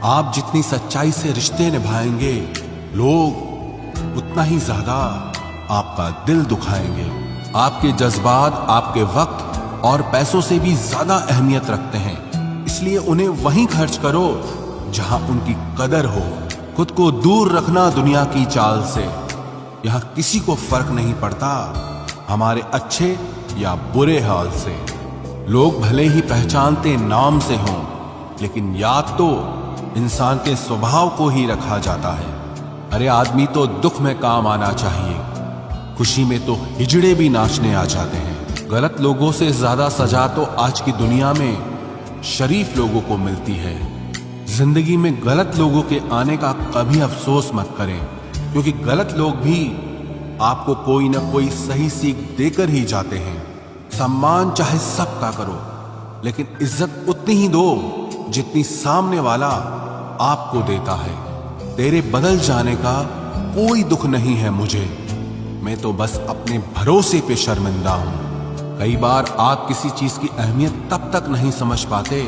आप जितनी सच्चाई से रिश्ते निभाएंगे, लोग उतना ही ज्यादा आपका दिल दुखाएंगे। आपके जज्बात आपके वक्त और पैसों से भी ज्यादा अहमियत रखते हैं, इसलिए उन्हें वहीं खर्च करो जहां उनकी कदर हो। खुद को दूर रखना दुनिया की चाल से। यहां किसी को फर्क नहीं पड़ता हमारे अच्छे या बुरे हाल से। लोग भले ही पहचानते नाम से हों, लेकिन याद तो इंसान के स्वभाव को ही रखा जाता है। अरे आदमी तो दुख में काम आना चाहिए, खुशी में तो हिजड़े भी नाचने आ जाते हैं। गलत लोगों से ज्यादा सजा तो आज की दुनिया में शरीफ लोगों को मिलती है। जिंदगी में गलत लोगों के आने का कभी अफसोस मत करें, क्योंकि गलत लोग भी आपको कोई ना कोई सही सीख देकर ही जाते हैं। सम्मान चाहे सबका करो, लेकिन इज्जत उतनी ही दो जितनी सामने वाला आपको देता है। तेरे बदल जाने का कोई दुख नहीं है मुझे, मैं तो बस अपने भरोसे पे शर्मिंदा हूं। कई बार आप किसी चीज की अहमियत तब तक नहीं समझ पाते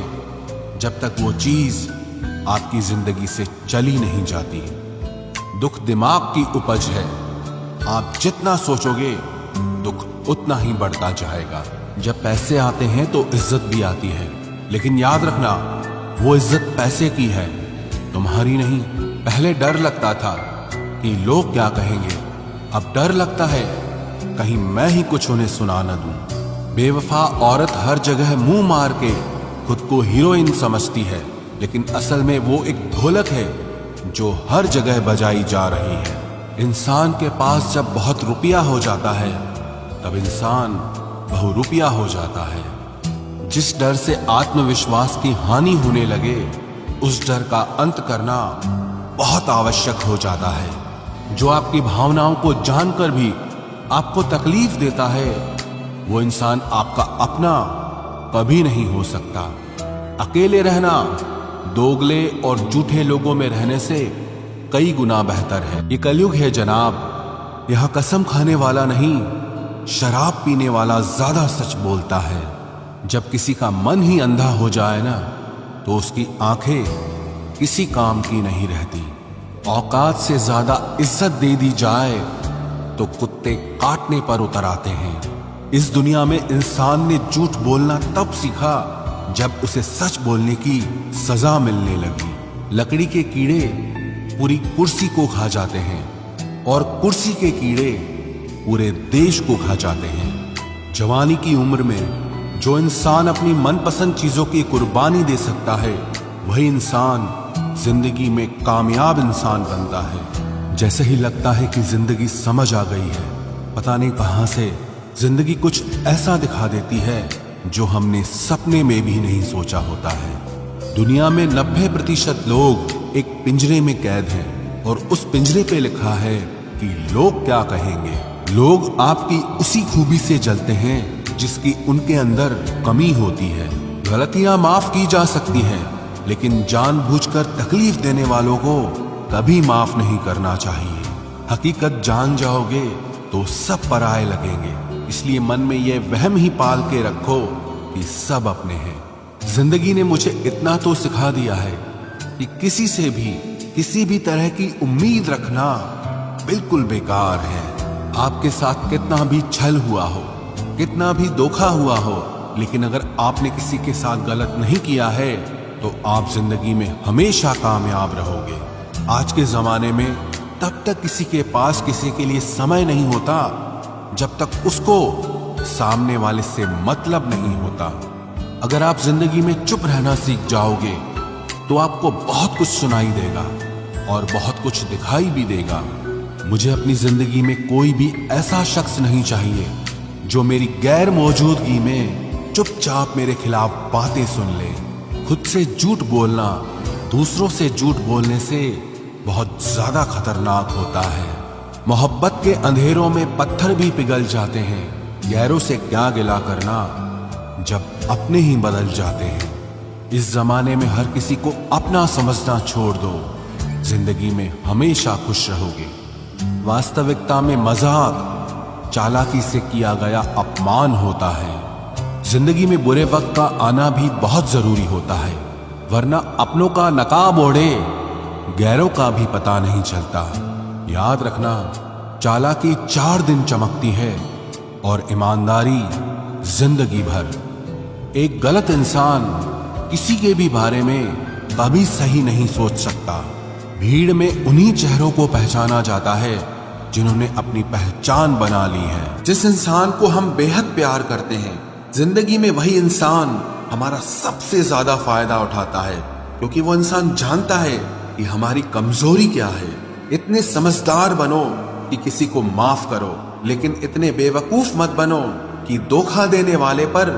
जब तक वो चीज आपकी जिंदगी से चली नहीं जाती। दुख दिमाग की उपज है, आप जितना सोचोगे दुख उतना ही बढ़ता जाएगा। जब पैसे आते हैं तो इज्जत भी आती है, लेकिन याद रखना वो इज्जत पैसे की है, तुम्हारी नहीं। पहले डर लगता था कि लोग क्या कहेंगे, अब डर लगता है कहीं मैं ही कुछ उन्हें सुना न दूं। बेवफा औरत हर जगह मुंह मार के खुद को हीरोइन समझती है, लेकिन असल में वो एक ढोलक है जो हर जगह बजाई जा रही है। इंसान के पास जब बहुत रुपया हो जाता है तब इंसान बहुरुपया हो जाता है। जिस डर से आत्मविश्वास की हानि होने लगे, उस डर का अंत करना बहुत आवश्यक हो जाता है। जो आपकी भावनाओं को जानकर भी आपको तकलीफ देता है, वो इंसान आपका अपना कभी नहीं हो सकता। अकेले रहना दोगले और झूठे लोगों में रहने से कई गुना बेहतर है। ये कलयुग है जनाब, यहां कसम खाने वाला नहीं, शराब पीने वाला ज्यादा सच बोलता है। जब किसी का मन ही अंधा हो जाए ना, तो उसकी आंखें किसी काम की नहीं रहती। औकात से ज्यादा इज्जत दे दी जाए तो कुत्ते काटने पर उतर आते हैं। इस दुनिया में इंसान ने झूठ बोलना तब सीखा जब उसे सच बोलने की सजा मिलने लगी। लकड़ी के कीड़े पूरी कुर्सी को खा जाते हैं और कुर्सी के कीड़े पूरे देश को खा जाते हैं। जवानी की उम्र में जो इंसान अपनी मनपसंद चीजों की कुर्बानी दे सकता है, वही इंसान जिंदगी में कामयाब इंसान बनता है। जैसे ही लगता है कि जिंदगी समझ आ गई है, पता नहीं कहां से जिंदगी कुछ ऐसा दिखा देती है जो हमने सपने में भी नहीं सोचा होता है। दुनिया में 90% लोग एक पिंजरे में कैद हैं और उस पिंजरे पे लिखा है कि लोग क्या कहेंगे। लोग आपकी उसी खूबी से जलते हैं जिसकी उनके अंदर कमी होती है। गलतियां माफ की जा सकती हैं, लेकिन जानबूझकर तकलीफ देने वालों को कभी माफ नहीं करना चाहिए। हकीकत जान जाओगे तो सब पराये लगेंगे, इसलिए मन में यह वहम ही पाल के रखो कि सब अपने हैं। जिंदगी ने मुझे इतना तो सिखा दिया है कि किसी से भी किसी भी तरह की उम्मीद रखना बिल्कुल बेकार है। आपके साथ कितना भी छल हुआ हो, कितना भी धोखा हुआ हो, लेकिन अगर आपने किसी के साथ गलत नहीं किया है तो आप जिंदगी में हमेशा कामयाब रहोगे। आज के जमाने में तब तक किसी के पास किसी के लिए समय नहीं होता जब तक उसको सामने वाले से मतलब नहीं होता। अगर आप जिंदगी में चुप रहना सीख जाओगे तो आपको बहुत कुछ सुनाई देगा और बहुत कुछ दिखाई भी देगा। मुझे अपनी जिंदगी में कोई भी ऐसा शख्स नहीं चाहिए जो मेरी गैर मौजूदगी में चुपचाप मेरे खिलाफ बातें सुन ले। खुद से झूठ बोलना दूसरों से झूठ बोलने से बहुत ज्यादा खतरनाक होता है। मोहब्बत के अंधेरों में पत्थर भी पिघल जाते हैं। गैरों से क्या गिला करना जब अपने ही बदल जाते हैं। इस जमाने में हर किसी को अपना समझना छोड़ दो, जिंदगी में हमेशा खुश रहोगे। वास्तविकता में मजाक चालाकी से किया गया अपमान होता है। जिंदगी में बुरे वक्त का आना भी बहुत जरूरी होता है, वरना अपनों का नकाब ओढ़े गैरों का भी पता नहीं चलता। याद रखना, चालाकी 4 दिन चमकती है और ईमानदारी जिंदगी भर। एक गलत इंसान किसी के भी बारे में कभी सही नहीं सोच सकता। भीड़ में उन्हीं चेहरों को पहचाना जाता है जिन्होंने अपनी पहचान बना ली है। जिस इंसान को हम बेहद प्यार करते हैं, जिंदगी में वही इंसान हमारा सबसे ज्यादा फायदा उठाता है, क्योंकि वो इंसान जानता है कि हमारी कमजोरी क्या है। इतने समझदार बनो कि किसी को माफ करो, लेकिन इतने बेवकूफ मत बनो कि धोखा देने वाले पर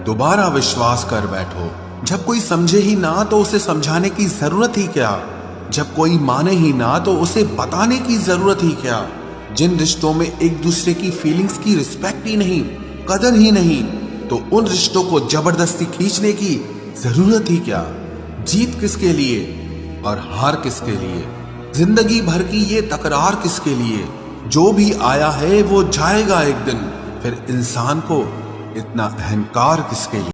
दोबारा विश्वास कर बैठो। जब कोई समझे ही ना तो उसे समझाने की जरूरत ही क्या। जब कोई माने ही ना तो उसे बताने की जरूरत ही क्या। जिन रिश्तों में एक दूसरे की फीलिंग्स की रिस्पेक्ट ही नहीं, कदर ही नहीं, तो उन रिश्तों को जबरदस्ती खींचने की जरूरत ही क्या। जीत किसके लिए और हार किसके लिए, जिंदगी भर की ये तकरार किसके लिए। जो भी आया है वो जाएगा एक दिन, फिर इंसान को इतना अहंकार किसके लिए।